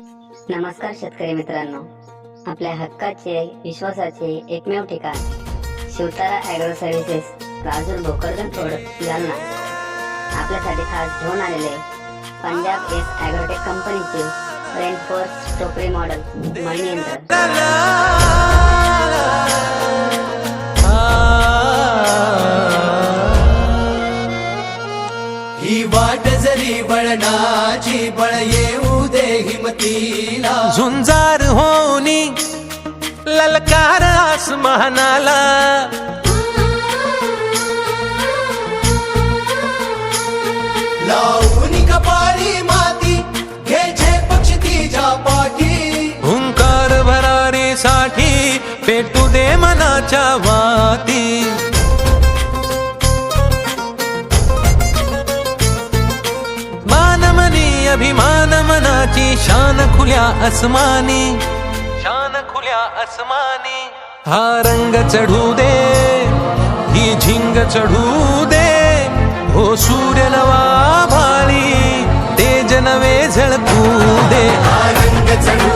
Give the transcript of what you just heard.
नमस्कार शेतकरी मित्रांनो, आपल्या हक्काचे विश्वासाचे एकमेव ठिकाण Shivtara agro services, Rajur Bhokardan road, Jalna आपल्यासाठी खास घेऊन आलेले पंजाब एस ॲग्रोटेक कंपनीचे रेनफोर्स टोपरी मॉडेल मळणी यंत्र। ही वाट जरी बळणाची बळ येऊ दे हिमतीला, झुंजार होनी ललकार आसमानाला, लावून कपाळी माती घ्यायचे पक्षी तिच्या पाठी, हुंकार भरारीसाठी पेटू दे मनाच्या वाती। मानमनी अभिमान मनाची शान खुल्या आसमानी, शान खुल्या आसमानी। हा रंग चढू दे, ही झिंग चढू दे, हो सूर्य नवा भाळी तेज नवे झळकू दे। हा रंग चढू